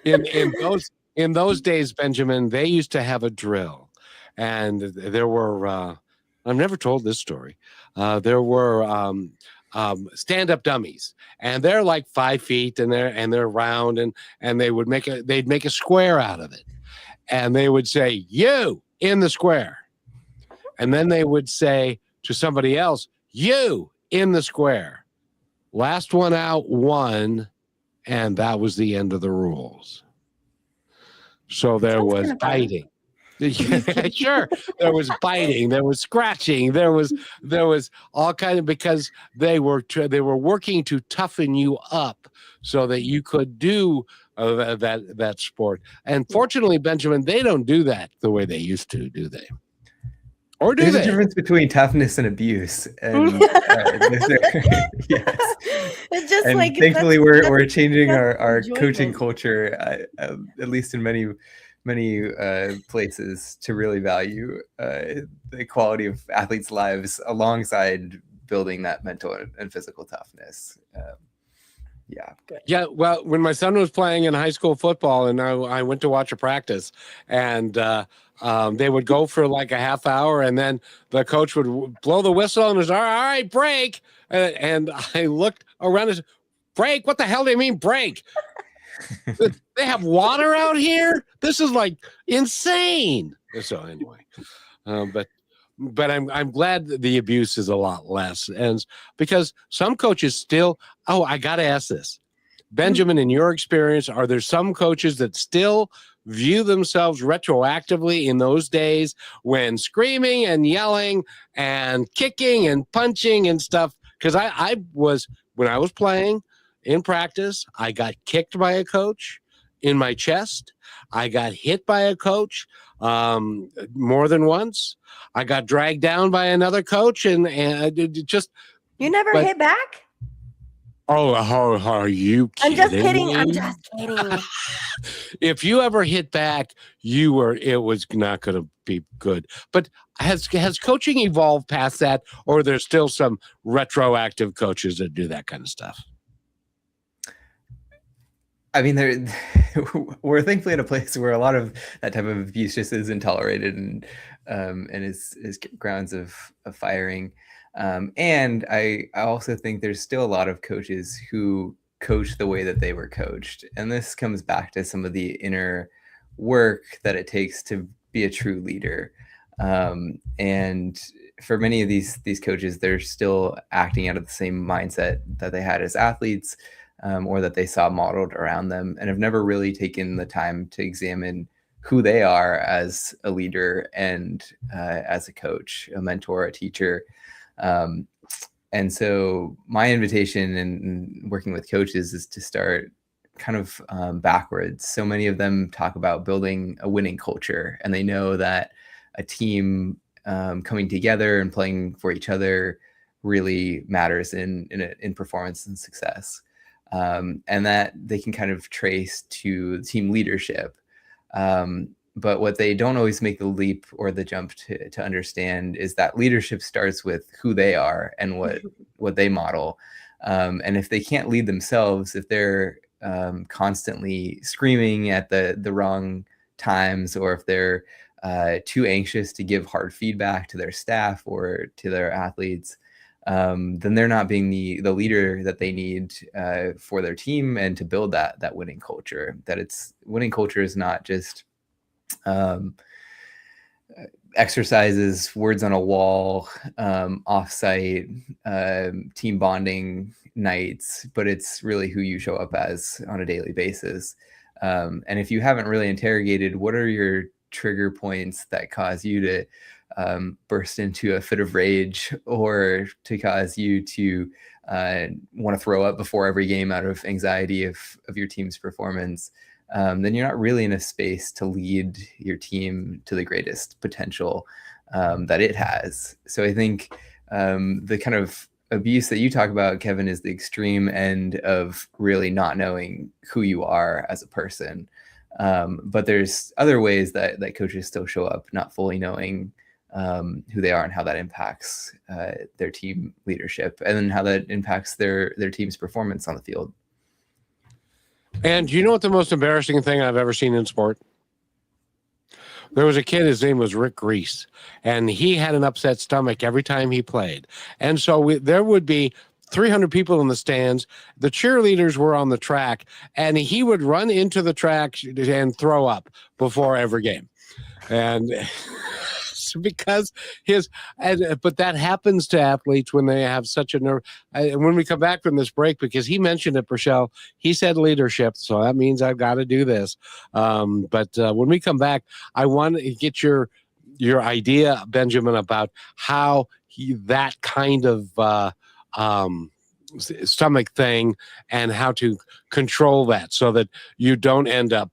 in those days, Benjamin, they used to have a drill, and there were I've never told this story. There were stand-up dummies, and they're like 5 feet, and they're round, and they'd make a square out of it, and they would say, "You in the square," and then they would say to somebody else, "You in the square." Last one out won, and that was the end of the rules. So there was biting. Yeah, sure. There was biting. There was scratching. There was all kind of, because they were working to toughen you up so that you could do that sport. And fortunately, Benjamin, they don't do that the way they used to, do they? Or do There's they? a difference between toughness and abuse, and yes. It's just and like, thankfully we're changing our enjoyment. coaching culture, at least in many places, to really value the quality of athletes' lives alongside building that mental and physical toughness. Yeah. Well, when my son was playing in high school football, and I went to watch a practice, and they would go for like a half hour, and then the coach would blow the whistle and was, all right, break. And I looked around and said, break? What the hell do you mean break? They have water out here? This is like insane. So anyway, but I'm glad that the abuse is a lot less, and because some coaches still. Oh, I got to ask this, Benjamin. In your experience, are there some coaches that still view themselves retroactively in those days when screaming and yelling and kicking and punching and stuff? Because I was, when I was playing in practice, I got kicked by a coach in my chest. I got hit by a coach more than once. I got dragged down by another coach, and just. You never hit back? Oh, are you kidding? I'm just kidding. If you ever hit back, it was not going to be good. But has coaching evolved past that, or there's still some retroactive coaches that do that kind of stuff? I mean, we're thankfully in a place where a lot of that type of abuse just isn't tolerated, and is grounds of firing. And I also think there's still a lot of coaches who coach the way that they were coached. And this comes back to some of the inner work that it takes to be a true leader. And for many of these coaches, they're still acting out of the same mindset that they had as athletes, or that they saw modeled around them, and have never really taken the time to examine who they are as a leader and as a coach, a mentor, a teacher. And so my invitation in working with coaches is to start kind of backwards. So many of them talk about building a winning culture, and they know that a team coming together and playing for each other really matters in performance and success, and that they can kind of trace to team leadership. But what they don't always make the leap or the jump to understand is that leadership starts with who they are and what they model. And if they can't lead themselves, if they're constantly screaming at the wrong times, or if they're too anxious to give hard feedback to their staff or to their athletes, then they're not being the leader that they need for their team and to build that winning culture. Winning culture is not just exercises, words on a wall, off-site, team bonding nights, but it's really who you show up as on a daily basis. And if you haven't really interrogated what are your trigger points that cause you to burst into a fit of rage, or to cause you to want to throw up before every game out of anxiety of your team's performance, then you're not really in a space to lead your team to the greatest potential that it has. So I think the kind of abuse that you talk about, Kevin, is the extreme end of really not knowing who you are as a person. But there's other ways that coaches still show up, not fully knowing who they are and how that impacts their team leadership, and then how that impacts their team's performance on the field. And do you know what the most embarrassing thing I've ever seen in sport? There was a kid, his name was Rick Reese, and he had an upset stomach every time he played. And so there would be 300 people in the stands. The cheerleaders were on the track, and he would run into the track and throw up before every game. And because but that happens to athletes when they have such a nerve. When we come back from this break, because he mentioned it, Rochelle, he said leadership, so that means I've got to do this. But when we come back, I want to get your idea, Benjamin, about how that kind of stomach thing and how to control that so that you don't end up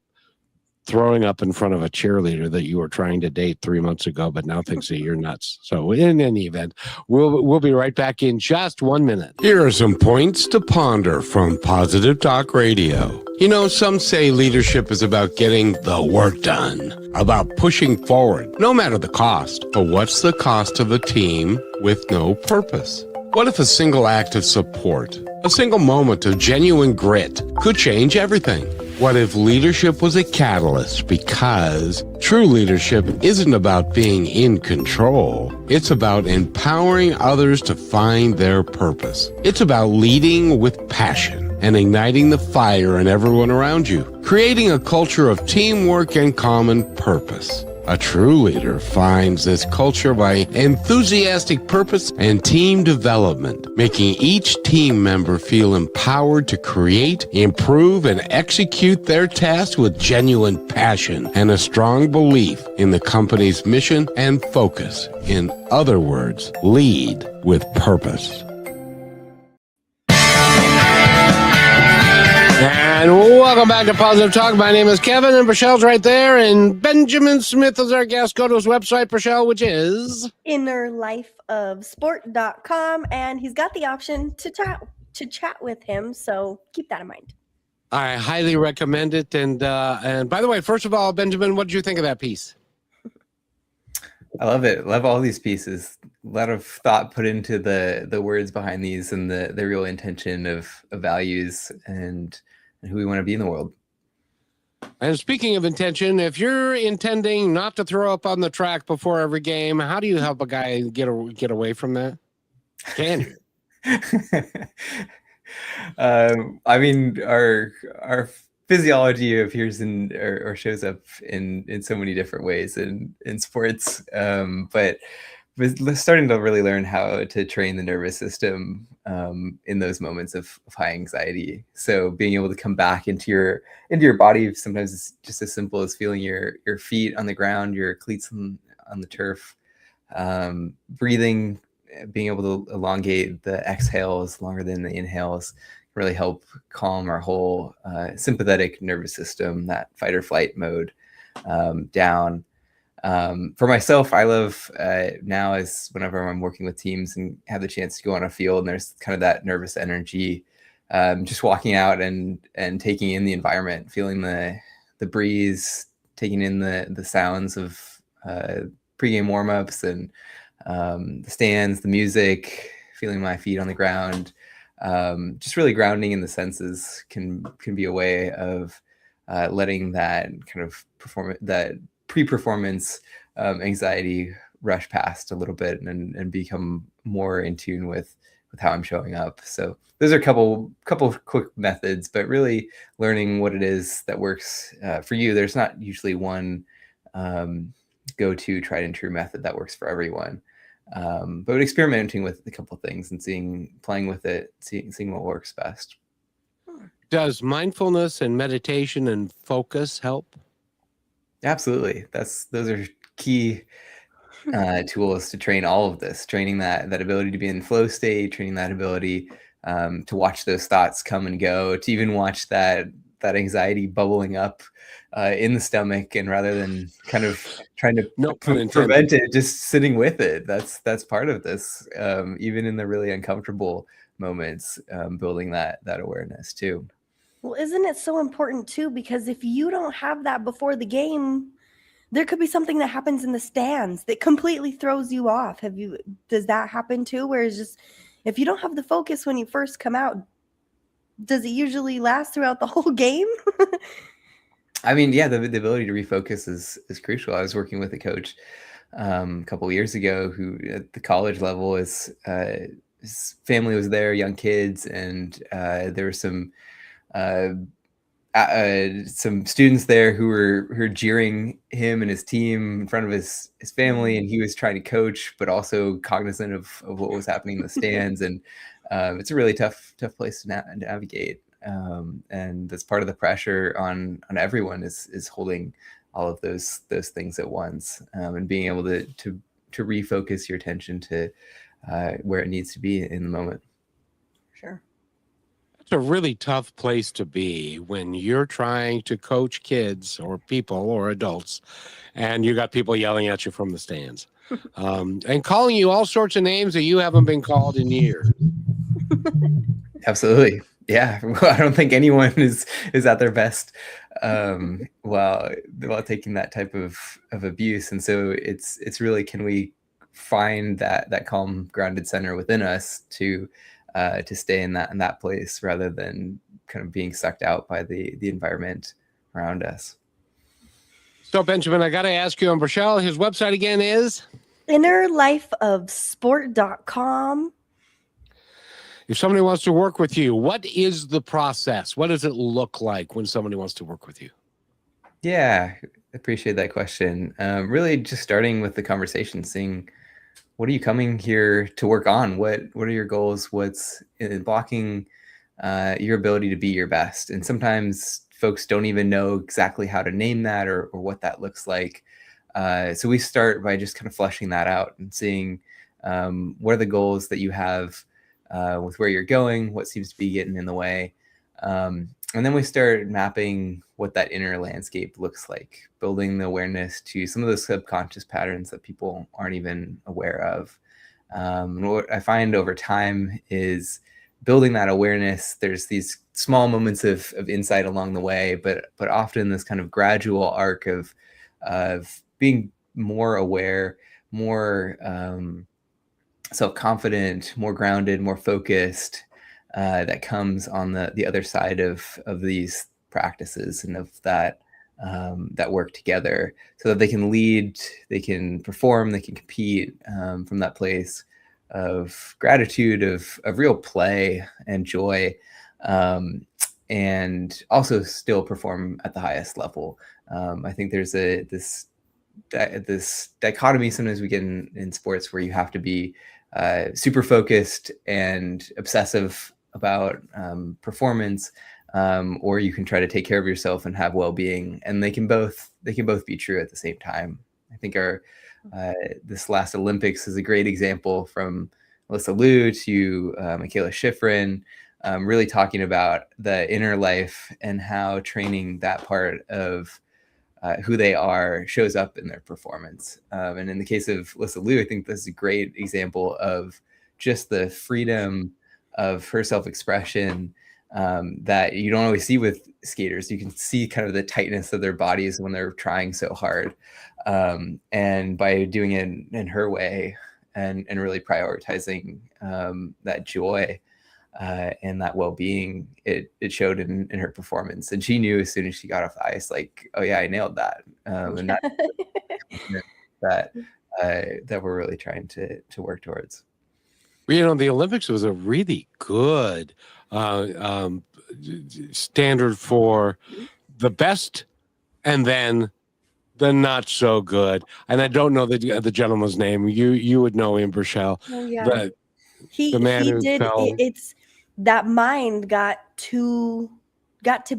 throwing up in front of a cheerleader that you were trying to date 3 months ago, but now thinks that you're nuts. So in any event, we'll be right back in just 1 minute. Here are some points to ponder from Positive Talk Radio. You know, some say leadership is about getting the work done, about pushing forward, no matter the cost. But what's the cost of a team with no purpose? What if a single act of support, a single moment of genuine grit could change everything? What if leadership was a catalyst? Because true leadership isn't about being in control. It's about empowering others to find their purpose. It's about leading with passion and igniting the fire in everyone around you, creating a culture of teamwork and common purpose. A true leader finds this culture by enthusiastic purpose and team development, making each team member feel empowered to create, improve, and execute their tasks with genuine passion and a strong belief in the company's mission and focus. In other words, lead with purpose. And welcome back to Positive Talk. My name is Kevin, and Rochelle's right there, and Benjamin Smith is our guest. Go to his website, Rochelle, which is innerlifeofsport.com, and he's got the option to chat with him, so keep that in mind. I highly recommend it. And by the way, first of all, Benjamin, what did you think of that piece? I love it. Love all these pieces. A lot of thought put into the words behind these and the real intention of values and who we want to be in the world. And speaking of intention, if you're intending not to throw up on the track before every game, how do you help a guy get away from that? Can you? I mean, our physiology appears in or shows up in so many different ways in sports, but starting to really learn how to train the nervous system in those moments of high anxiety. So being able to come back into your body, sometimes it's just as simple as feeling your feet on the ground, your cleats on the turf, breathing, being able to elongate the exhales longer than the inhales, really help calm our whole sympathetic nervous system, that fight or flight mode down. For myself, I love now is whenever I'm working with teams and have the chance to go on a field and there's kind of that nervous energy, just walking out and taking in the environment, feeling the breeze, taking in the sounds of pregame warmups and the stands, the music, feeling my feet on the ground. Just really grounding in the senses can be a way of letting that kind of that pre-performance anxiety rush past a little bit and become more in tune with how I'm showing up. So those are a couple quick methods, but really learning what it is that works for you. There's not usually one go-to tried and true method that works for everyone. But experimenting with a couple of things and playing with it, seeing what works best. Does mindfulness and meditation and focus help? Absolutely. Those are key tools to train all of this, training that ability to be in flow state, training that ability to watch those thoughts come and go, to even watch that anxiety bubbling up in the stomach, and rather than kind of trying to prevent it, just sitting with it. That's part of this, even in the really uncomfortable moments, building that awareness too. Well, isn't it so important too? Because if you don't have that before the game, there could be something that happens in the stands that completely throws you off. Does that happen too? Where it's just, if you don't have the focus when you first come out, does it usually last throughout the whole game? I mean, yeah, the ability to refocus is crucial. I was working with a coach a couple of years ago who at the college level his family was there, young kids, and there were uh, some students there who were jeering him and his team in front of his family, and he was trying to coach, but also cognizant of what was happening in the stands. And it's a really tough place to navigate. And that's part of the pressure on everyone is holding all of those things at once, and being able to refocus your attention to where it needs to be in the moment. Sure. It's a really tough place to be when you're trying to coach kids or people or adults, and you got people yelling at you from the stands, and calling you all sorts of names that you haven't been called in years. Absolutely. Yeah. Well, I don't think anyone is at their best while taking that type of abuse. And so it's really, can we find that calm, grounded center within us to stay in that place rather than kind of being sucked out by the environment around us. So, Benjamin, I got to ask you, and Rochelle, his website again is innerlifeofsport.com. If somebody wants to work with you, what is the process? What does it look like when somebody wants to work with you? Yeah, appreciate that question. Really just starting with the conversation, seeing what are you coming here to work on? What are your goals? What's blocking your ability to be your best? And sometimes folks don't even know exactly how to name that or what that looks like. So we start by just kind of fleshing that out and seeing what are the goals that you have with where you're going, what seems to be getting in the way. And then we start mapping what that inner landscape looks like, building the awareness to some of those subconscious patterns that people aren't even aware of. And what I find over time is building that awareness. There's these small moments of insight along the way, but often this kind of gradual arc of being more aware, more self-confident, more grounded, more focused, that comes on the other side of these practices and of that work together, so that they can lead, they can perform, they can compete from that place of gratitude, of real play and joy, and also still perform at the highest level. I think there's this dichotomy sometimes we get in sports where you have to be super focused and obsessive about performance, or you can try to take care of yourself and have well-being, and they can both be true at the same time. I think our this last Olympics is a great example, from Alyssa Liu to Michaela Schifrin, really talking about the inner life and how training that part of who they are shows up in their performance. And in the case of Alyssa Liu, I think this is a great example of just the freedom of her self-expression that you don't always see with skaters. You can see kind of the tightness of their bodies when they're trying so hard. And by doing it in her way and really prioritizing that joy and that well-being, it showed in her performance. And she knew as soon as she got off the ice, like, oh yeah, I nailed that. And that we're really trying to work towards. You know, the Olympics was a really good standard for the best and then the not so good. And I don't know the gentleman's name. You would know him, Rochelle. Oh, yeah. The man he who did. fell. It's that mind got to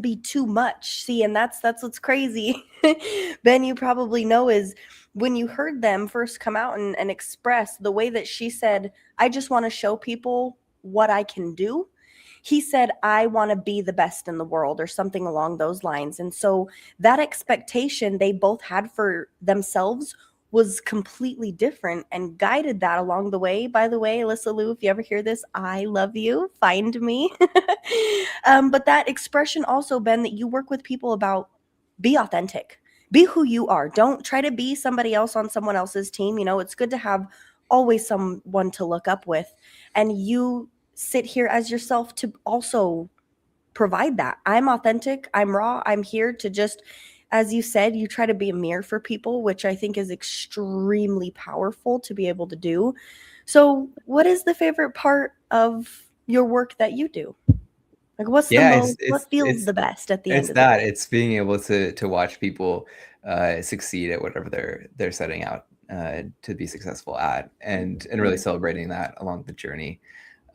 be too much. See, and that's what's crazy. Ben, you probably know, is when you heard them first come out and express the way that she said, I just want to show people what I can do. He said, I want to be the best in the world, or something along those lines. And so that expectation they both had for themselves was completely different and guided that along the way. By the way, Alyssa Lou, if you ever hear this, I love you. Find me. But that expression also, Ben, that you work with people about be authentic, be who you are. Don't try to be somebody else on someone else's team. You know, it's good to have always someone to look up with. And you sit here as yourself to also provide that. I'm authentic, I'm raw, I'm here to just, as you said, you try to be a mirror for people, which I think is extremely powerful to be able to do. So, what is the favorite part of your work that you do? Like, what's the Yeah, most, what feels the best at the end it's of the that day? it's being able to watch people succeed at whatever they're setting out to be successful at, and really celebrating that along the journey.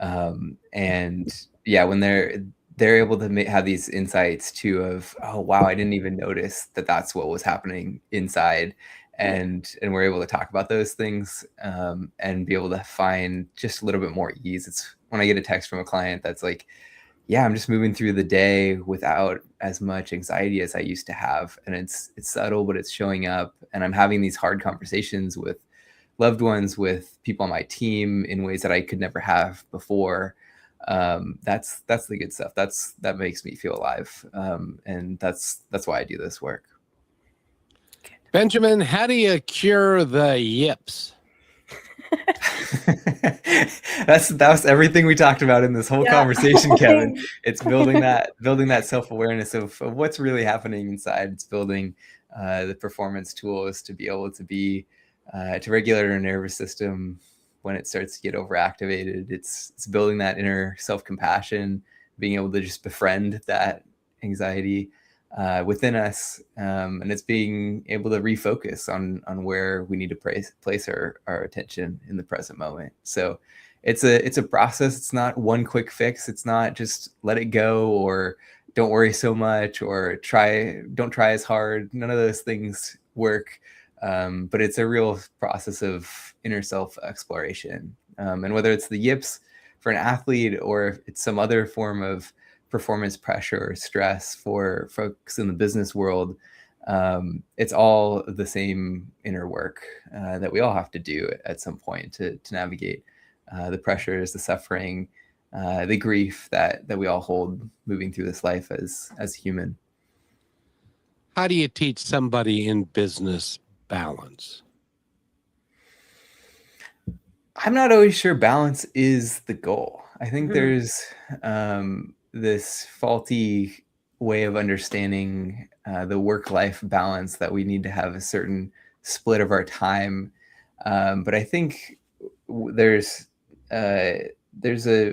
And yeah, when they're able to have these insights too of, oh wow, I didn't even notice that that's what was happening inside, and we're able to talk about those things, and be able to find just a little bit more ease. It's when I get a text from a client that's like, yeah, I'm just moving through the day without as much anxiety as I used to have. And it's subtle, but it's showing up. And I'm having these hard conversations with loved ones, with people on my team in ways that I could never have before. That's the good stuff. That makes me feel alive. And that's why I do this work. Benjamin, how do you cure the yips? That was everything we talked about in this whole conversation, Kevin. It's building that self-awareness of what's really happening inside. It's building the performance tools to be able to be to regulate our nervous system when it starts to get overactivated. It's building that inner self-compassion, being able to just befriend that anxiety within us, and it's being able to refocus on where we need to place our attention in the present moment. So it's a process. It's not one quick fix. It's not just let it go or don't worry so much or don't try as hard. None of those things work. But it's a real process of inner self exploration. And whether it's the yips for an athlete or if it's some other form of performance pressure or stress for folks in the business world, it's all the same inner work that we all have to do at some point to navigate the pressures, the suffering, the grief that we all hold moving through this life as human. How do you teach somebody in business balance? I'm not always sure balance is the goal. I think there's this faulty way of understanding the work-life balance that we need to have a certain split of our time. But I think there's a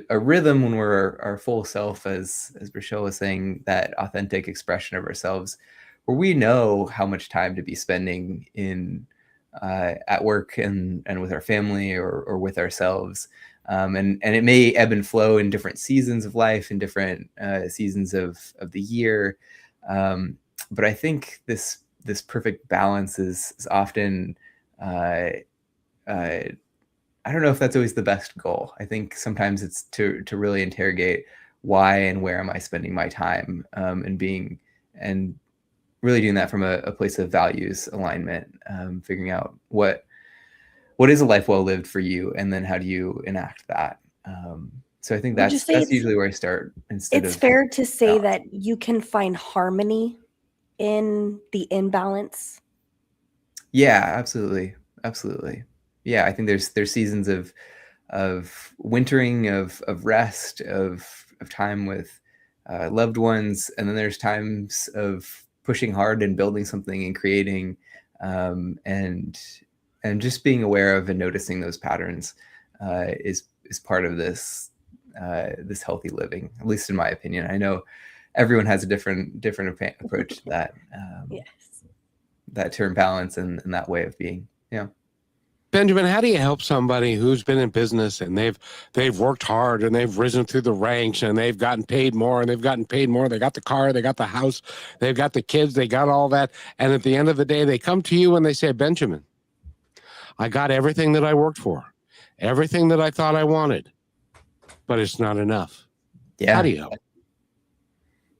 rhythm when we're our full self, as Rochelle was saying, that authentic expression of ourselves, where we know how much time to be spending in at work and with our family or with ourselves. And it may ebb and flow in different seasons of life, in different seasons of the year. But I think this perfect balance is often, I don't know if that's always the best goal. I think sometimes it's to really interrogate why and where am I spending my time, and really doing that from a place of values alignment, figuring out what is a life well lived for you, and then how do you enact that. So I think that's usually where I start. It's fair to say that you can find harmony in the imbalance. Yeah, absolutely. Yeah, I think there's seasons of wintering, of rest, of time with loved ones, and then there's times of pushing hard and building something and creating, and just being aware of and noticing those patterns is part of this healthy living, at least in my opinion. I know everyone has a different approach to that. Yes. That term balance and that way of being. Yeah. Benjamin, how do you help somebody who's been in business and they've worked hard and they've risen through the ranks and they've gotten paid more and they've gotten paid more? They got the car, they got the house, they've got the kids, they got all that. And at the end of the day, they come to you and they say, Benjamin, I got everything that I worked for, everything that I thought I wanted, but it's not enough. Yeah. How do you help?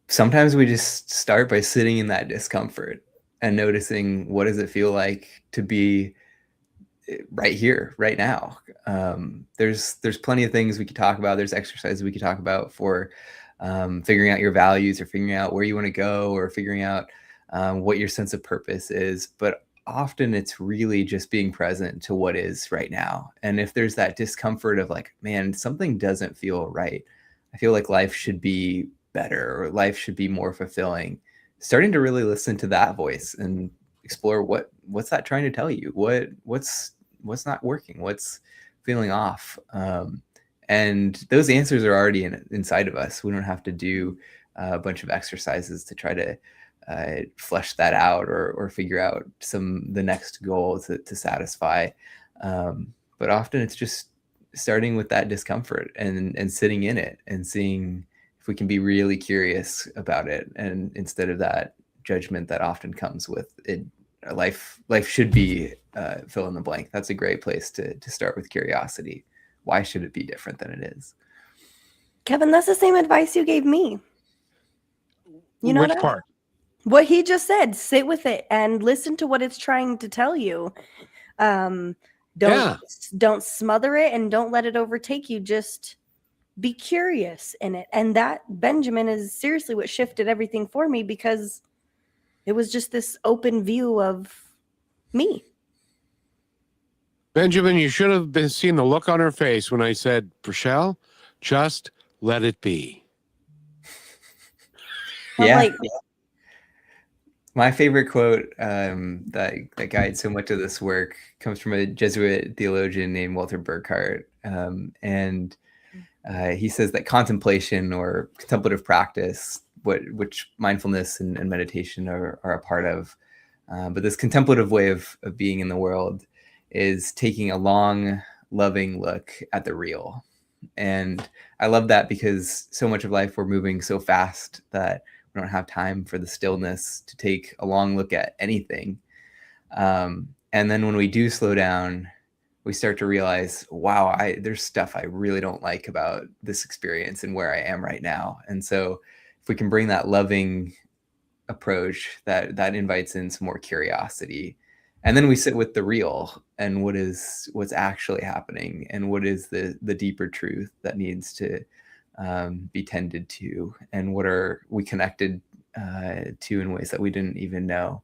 Sometimes we just start by sitting in that discomfort and noticing what does it feel like to be right here, right now. There's plenty of things we could talk about. There's exercises we could talk about for figuring out your values, or figuring out where you want to go, or figuring out what your sense of purpose is. But often it's really just being present to what is right now. And if there's that discomfort of like, man, something doesn't feel right, I feel like life should be better, or life should be more fulfilling, starting to really listen to that voice and explore what's that trying to tell you, what's not working, what's feeling off. And those answers are already inside of us. We don't have to do a bunch of exercises to try to flesh that out, or figure out the next goal to satisfy. But often it's just starting with that discomfort and sitting in it and seeing if we can be really curious about it. And instead of that judgment that often comes with it, life should be fill in the blank. That's a great place to start, with curiosity. Why should it be different than it is? Kevin, that's the same advice you gave me. You know Which that? part? What he just said. Sit with it and listen to what it's trying to tell you. Don't smother it, and don't let it overtake you. Just be curious in it. And that, Benjamin, is seriously what shifted everything for me, because it was just this open view of me. Benjamin, you should have seen the look on her face when I said, Rochelle, just let it be. Yeah. My favorite quote that guides so much of this work comes from a Jesuit theologian named Walter Burkhardt. And he says that contemplation, or contemplative practice, which mindfulness and meditation are a part of, but this contemplative way of being in the world is taking a long, loving look at the real. And I love that, because so much of life, we're moving so fast that we don't have time for the stillness to take a long look at anything. And then when we do slow down, we start to realize, wow, there's stuff I really don't like about this experience and where I am right now. And so if we can bring that loving approach, that invites in some more curiosity. And then we sit with the real, and what's actually happening, and what is the deeper truth that needs to be tended to, and what are we connected to in ways that we didn't even know.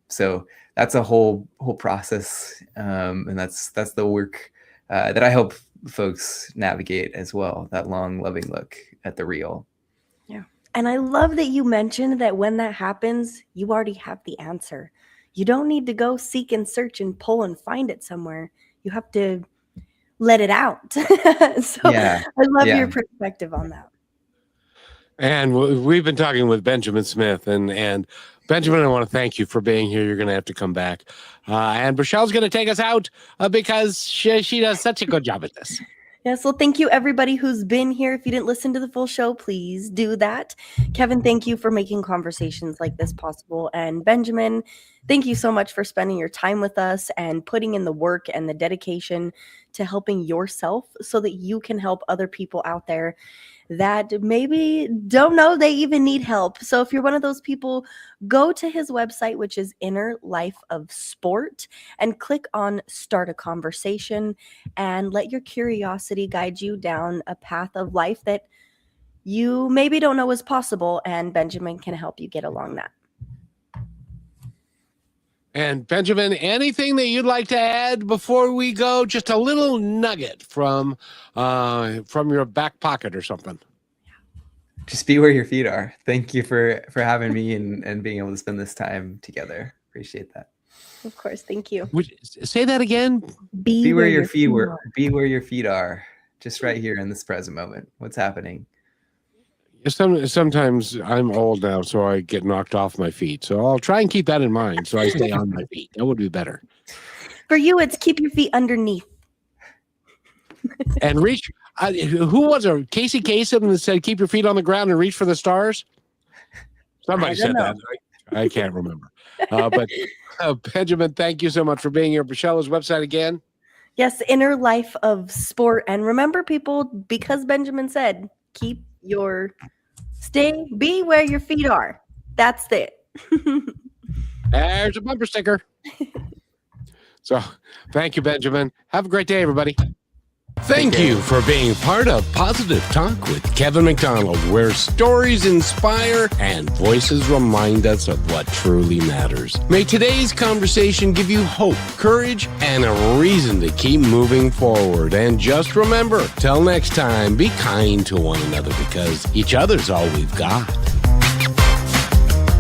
So that's a whole process, and that's the work that I help folks navigate as well. That long, loving look at the real. Yeah, and I love that you mentioned that when that happens, you already have the answer. You don't need to go seek and search and pull and find it somewhere. You have to let it out. So I love your perspective on that. And we've been talking with Benjamin Smith, and Benjamin, I want to thank you for being here. You're going to have to come back. And Rochelle's going to take us out because she does such a good job at this. Yes, well, thank you, everybody who's been here. If you didn't listen to the full show, please do that. Kevin, thank you for making conversations like this possible. And Benjamin, thank you so much for spending your time with us and putting in the work and the dedication to helping yourself so that you can help other people out there that maybe don't know they even need help. So if you're one of those people, go to his website, which is Inner Life of Sport, and click on Start a Conversation, and let your curiosity guide you down a path of life that you maybe don't know is possible, and Benjamin can help you get along that. And Benjamin, anything that you'd like to add before we go? Just a little nugget from your back pocket or something. Just be where your feet are. Thank you for having me and being able to spend this time together. Appreciate that. Of course, thank you. Say that again. Be where your feet are. Be where your feet are. Just right here in this present moment. What's happening? Sometimes I'm old now, so I get knocked off my feet. So I'll try and keep that in mind, so I stay on my feet. That would be better. For you, it's keep your feet underneath. And reach. Who was it? Casey Kasem that said, "Keep your feet on the ground and reach for the stars." Somebody said that. I can't remember. But Benjamin, thank you so much for being here. Rochelle's website again. Yes, Inner Life of Sport. And remember, people, because Benjamin said, be where your feet are. That's it. There's a bumper sticker. So thank you, Benjamin. Have a great day, everybody. Thank you for being part of Positive Talk with Kevin McDonald, where stories inspire and voices remind us of what truly matters. May today's conversation give you hope, courage, and a reason to keep moving forward. And just remember, till next time, be kind to one another because each other's all we've got.